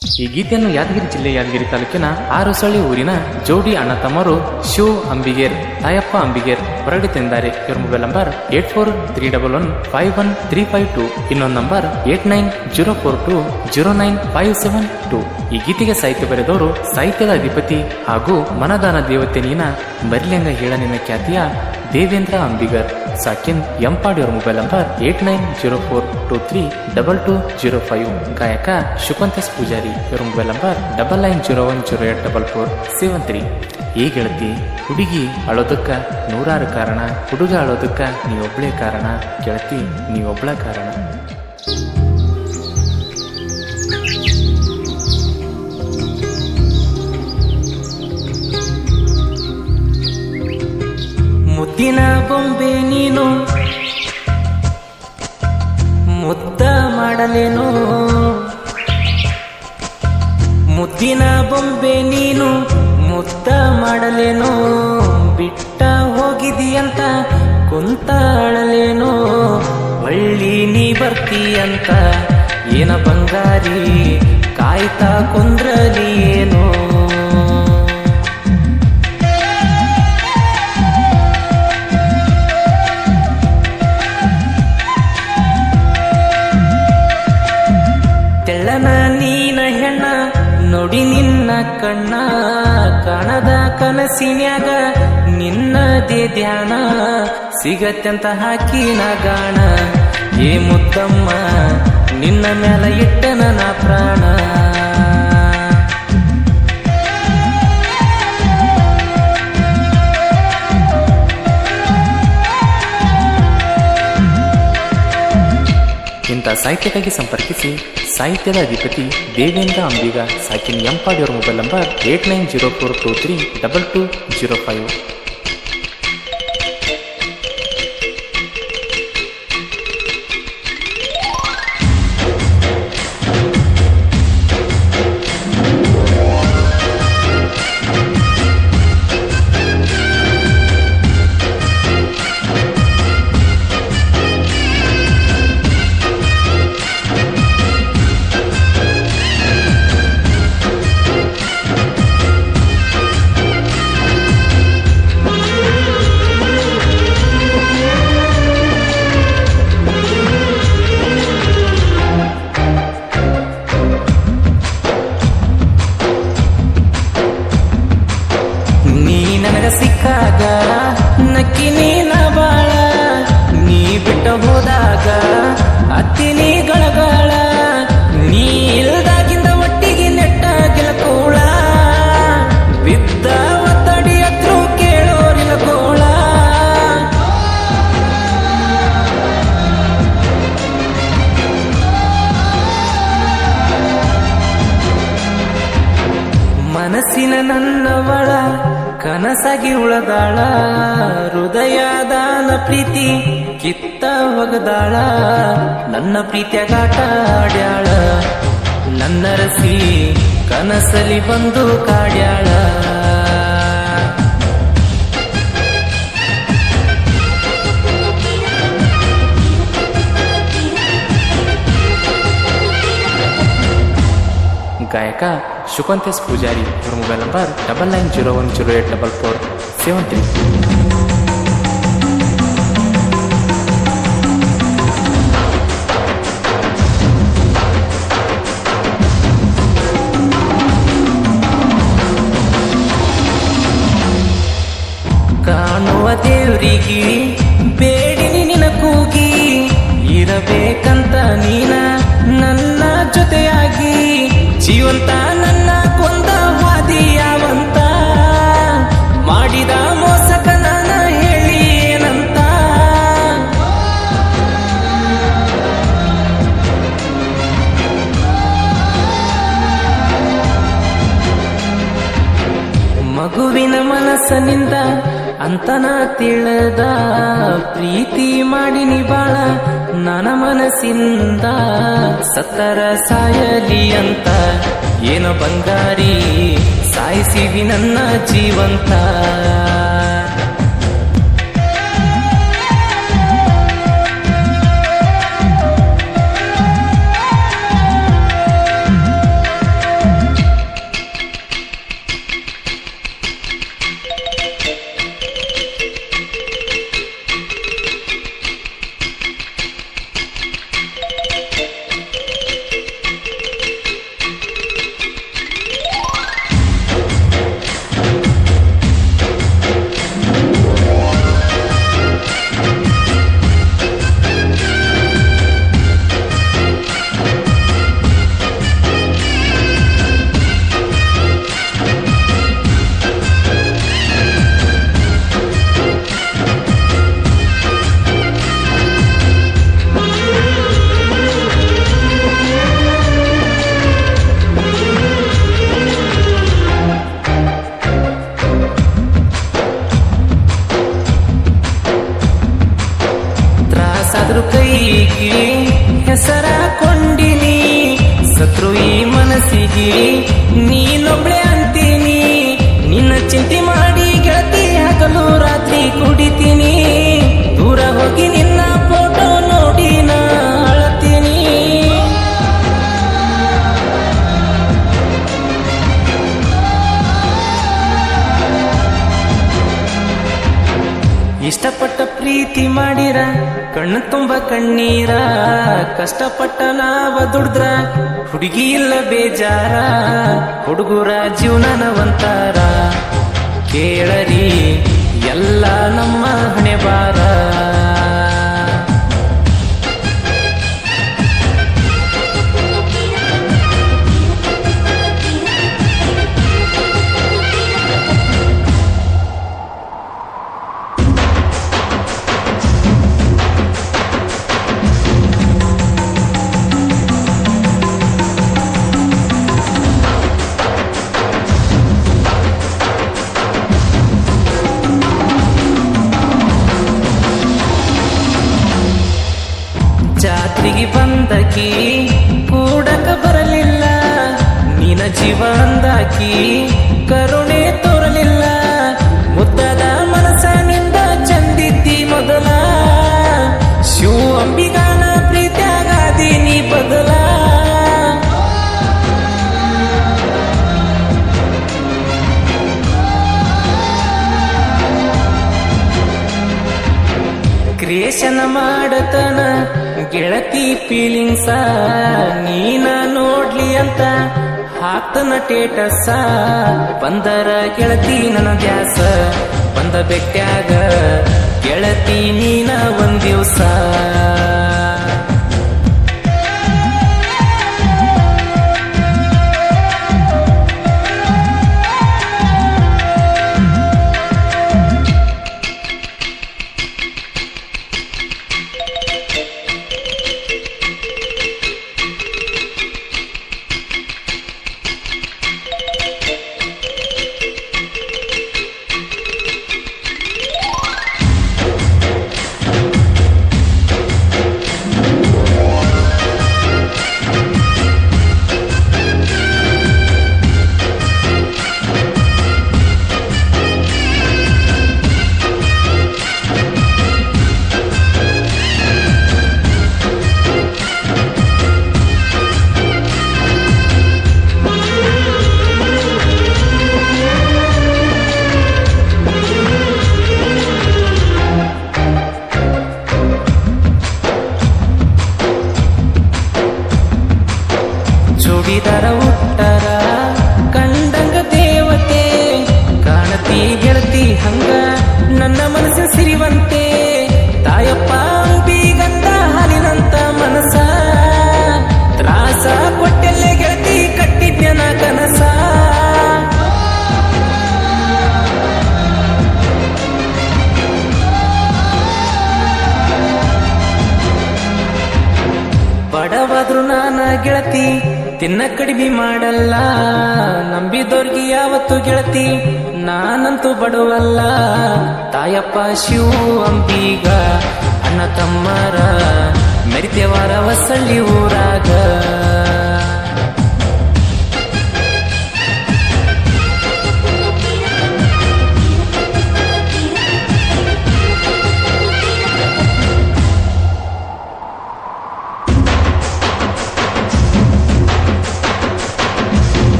ಈ ಗೀತೆಯನ್ನು ಯಾದಗಿರಿ ಜಿಲ್ಲೆ ಯಾದಗಿರಿ ತಾಲೂಕಿನ ಆರುಸಳ್ಳಿ ಊರಿನ ಜೋಡಿ ಅಣ್ಣ ತಮ್ಮರು ಶಿವ್ ಅಂಬಿಗೇರ್, ತಾಯಪ್ಪ ಅಂಬಿಗೇರ್ ಹೊರಗಡೆ ತಂದಿದ್ದಾರೆ. ಇವರ ಮೊಬೈಲ್ ನಂಬರ್ 8431151352. ಇನ್ನೊಂದು ನಂಬರ್ 8904209572. ಈ ಗೀತೆಗೆ ಸಾಹಿತ್ಯ ಬರೆದವರು ಸಾಹಿತ್ಯದ ಅಧಿಪತಿ ಹಾಗೂ ಮನದಾನ ದೇವತೆ ನೀನ ಮರಿಲೆಂಗ ಹೇಳನಿನ ಖ್ಯಾತಿಯ ದೇವೇಂದ್ರ ಅಂಬಿಗರ್ ಸಾಕಿನ್ ಎಂಪಾಡಿ. ಅವರ ಮೊಬೈಲ್ ನಂಬರ್ 8904232205. ಗಾಯಕ ಶುಕಂತಸ್ ಪೂಜಾರಿ. ಇವರ ಮೊಬೈಲ್ ನಂಬರ್ 9901084473. ಈ ಗೆಳತಿ, ಹುಡುಗಿ ಅಳೋದಕ್ಕ ನೂರಾರು ಕಾರಣ, ಹುಡುಗ ಅಳೋದಕ್ಕ ನೀವೊಬ್ಳೇ ಕಾರಣ, ಗೆಳತಿ ನೀವೊಬ್ಳ ಕಾರಣ. ಮುದ್ದಿನ ಬೊಂಬೆ ನೀನು ಮುದ್ದ ಮಾಡಲೇನು, ಮುದ್ದಿನ ಬೊಂಬೆ ನೀನು ಮುದ್ದ ಮಾಡಲೇನು, ಬಿಟ್ಟ ಹೋಗಿದೀಯಂತ ಕುಂತ ಅಳಲೇನು, ಒಳ್ಳಿ ನೀ ಬರ್ತೀಯಂತ ಏನ ಬಂಗಾರಿ ಕಾಯ್ತಾ ಕುಂದ್ರಲಿ ಏನೋ. ತೆಳ್ಳನ ನೀನ ಹೆಣ್ಣ ನೋಡಿ ನಿನ್ನ ಕಣ್ಣ, ಕಾಣದ ಕನಸಿನ್ಯಾಗ ನಿನ್ನದೇ ಧ್ಯಾನ, ಸಿಗತ್ಯಂತ ಹಾಕಿನ ಗಾಣ, ಏ ಮುದ್ದಮ್ಮ ನಿನ್ನ ಮ್ಯಾಲ ಇಟ್ಟನ ನಾ ಪ್ರಾಣ. ಇಂಥ ಸಾಹಿತ್ಯಕ್ಕಾಗಿ ಸಂಪರ್ಕಿಸಿ ಸಾಹಿತ್ಯದ ಅಧಿಪತಿ ದೇವೇಂದ್ರ ಅಂಬಿಗ ಸಾಕಿನ್ ಎಂಪಾಡಿ. ಅವರ ಮೊಬೈಲ್ ನಂಬರ್ 8904232205. ಸಿಕ್ಕಾಗ ನಕ್ಕಿ ನೀನ ಬಾಳ, ನೀ ಬಿಟ್ಟ ಹೋದಾಗ ಅತ್ತಿನಿ ಗಳಗಳ, ನೀ ಇಲ್ದಾಗಿಂದ ಒಟ್ಟಿಗೆ ನೆಟ್ಟ ಗಿಲಕೋಳ, ಬಿದ್ದ ಒತ್ತಡಿ ಹತ್ರು ಕೇಳೋರಿನ ಗೋಳ. ಮನಸ್ಸಿನ ನನ್ನವಳ ಕನಸಾಗಿ ಉಳದಾಳ, ಹೃದಯದಾನ ಪ್ರೀತಿ ಕಿತ್ತ ಒಗದಾಳ, ನನ್ನ ಪ್ರೀತಿಯಾಗಾಟ ಆಡ್ಯಾಳ, ನನ್ನ ರಸಿ ಕನಸಲಿ ಬಂದು ಕಾಡ್ಯಾಳ. ಗಾಯಕ ಶುಕಂತಸ್ ಪೂಜಾರಿ. ಇವರ ಮೊಬೈಲ್ ನಂಬರ್ 9901084473. ಕಾಣುವ ದೇವ್ರಿಗೆ ಬೇಡಿನಿ ನಿನ ಕೂಗಿ, ಇರಬೇಕಂತ ನೀನ ನನ್ನ ಜೊತೆಯಾಗಿ, ಜೀವಂತ ನನ್ನ ಕೊಂದ ವಾದಿ ಯಾವಂತ, ಮಾಡಿದ ಮೋಸಕ ನಾನ ಹೇಳಿ ಏನಂತ. ಮಗುವಿನ ಮನಸ್ಸನಿಂದ ಅಂತನ ತಿಳಿದ, ಪ್ರೀತಿ ಮಾಡಿನಿ ಬಾಳ ನನ್ನ ಮನಸ್ಸಿಂದ, ಸತ್ತರ ಸಾಯಲಿ ಅಂತ ಏನೋ ಬಂಗಾರಿ ಸಾಯಿಸಿವಿ ನನ್ನ ಜೀವಂತ. ನೀನೊಬ್ಳೆ ಅಂತೀನಿ, ನಿನ್ನ ಚಿಂತೆ ಮಾಡಿ ಗೆಳತಿ ಹಗಲು ರಾತ್ರಿ ಕುಡಿತೀನಿ, ದೂರ ಹೋಗಿ ನಿನ್ನ ಫೋಟೋ ನೋಡಿ ನಾ ಅಳತೀನಿ. ಇಷ್ಟಪಟ್ಟ ಪ್ರೀತಿ ಮಾಡಿರ ಕಣ್ಣು ತುಂಬ ಕಣ್ಣೀರ, ಕಷ್ಟಪಟ್ಟ ನಾವ ದುಡ್ದ್ರ ಹುಡುಗಿ ಇಲ್ಲ ಬೇಜಾರ, ಹುಡುಗರ ಜೀವನನ ಒಂತಾರ, ಕೇಳರಿ ಎಲ್ಲ ನಮ್ಮ ಹಣೆ ಬಾರ. ಜಾತ್ರೆಗೆ ಬಂದಕಿ ಕೂಡಕ ಬರಲಿಲ್ಲ, ನಿನ ಜೀವ ಅಂದಾಕಿ ಕರುಣೆ ತೋರಲಿಲ್ಲ, ಮುದ್ದದ ಮನಸ್ಸಿನಿಂದ ಚಂದಿದ್ದಿ ಮೊದಲ, ಶಿವ ಅಂಬಿಗಾನ ಪ್ರೀತಿಯಾಗಾದೀನಿ ಬದಲ. ಕ್ರಿಯೇಷನ್ ಮಾಡತನ ಗೆಳತಿ ಫೀಲಿಂಗ್ಸ, ನೀನ ನೋಡ್ಲಿ ಅಂತ ಹಾಕ್ತನ ಟೇಟಸ, ಬಂದರ ಗೆಳತಿ ನನ್ನ ದ್ಯಾಸ, ಬಂದ ಬೆಟ್ಟ್ಯಾಗ ಗೆಳತಿ ನೀನ ಒಂದ್ ದಿವ್ಸ. ಜೋಡಿದಾರ ಉಟ್ಟರ ಕಂಡಂಗ ದೇವತೆ, ಕಾಣತಿ ಗೆಳತಿ ಹಂಗ ನನ್ನ ಮನಸ್ಸಿನ ಸಿರಿವಂತೆ, ತಾಯಪ್ಪ ಅಂಬಿಗಂತ ಹಾಲಿನಂತ ಮನಸ, ತ್ರಾಸ ಕೊಟ್ಟೆಲ್ಲೆ ಗೆಳತಿ ಕಟ್ಟಿದ್ನ ಕನಸ. ಬಡವಾದ್ರು ನಾನ ಗೆಳತಿ ತಿನ್ನ ಕಡಿಮೆ ಮಾಡಲ್ಲ, ನಂಬಿದೋರ್ಗಿ ಯಾವತ್ತು ಗೆಳತಿ ನಾನಂತೂ ಬಡವಲ್ಲ, ತಾಯಪ್ಪ ಶಿವ ಅಂಬಿಗ ಅಣ್ಣ ತಮ್ಮರ ಮೆರಿತೇವಾರ ಹೊಸಳ್ಳಿ ಊರಾಗ.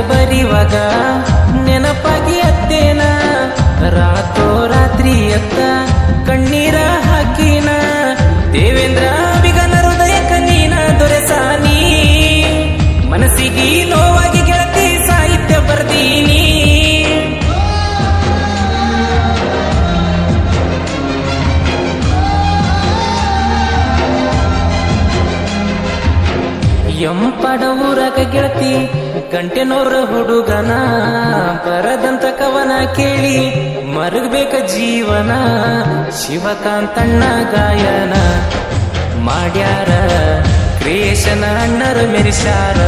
ಬರಿವಾಗ ನೆನಪಾಗಿ ಅತ್ತೇನ, ರಾತೋ ರಾತ್ರಿ ಅತ್ತ ಕಣ್ಣೀರ ಹಾಕಿನ, ದೇವೇಂದ್ರ ಬಿಗನ ಹೃದಯಕ್ಕ ನೀನ ದೊರೆಸಾನಿ, ಮನಸ್ಸಿಗೆ ನೋವಾಗಿ ಗೆಳತಿ ಸಾಹಿತ್ಯ ಬರ್ದೀನಿ. ಎಂಪಡ ಊರಾಗ ಗೆಳತಿ ಗಂಟೆನೋರ ಹುಡುಗನ, ಬರದಂತ ಕವನ ಕೇಳಿ ಮರಗಬೇಕ ಜೀವನ, ಶಿವಕಾಂತಣ್ಣ ಗಾಯನ ಮಾಡ್ಯಾರ ಕ್ರಿಯೇಷನ್ ಅಣ್ಣರು ಮೆರಿಸ್ಯಾರ.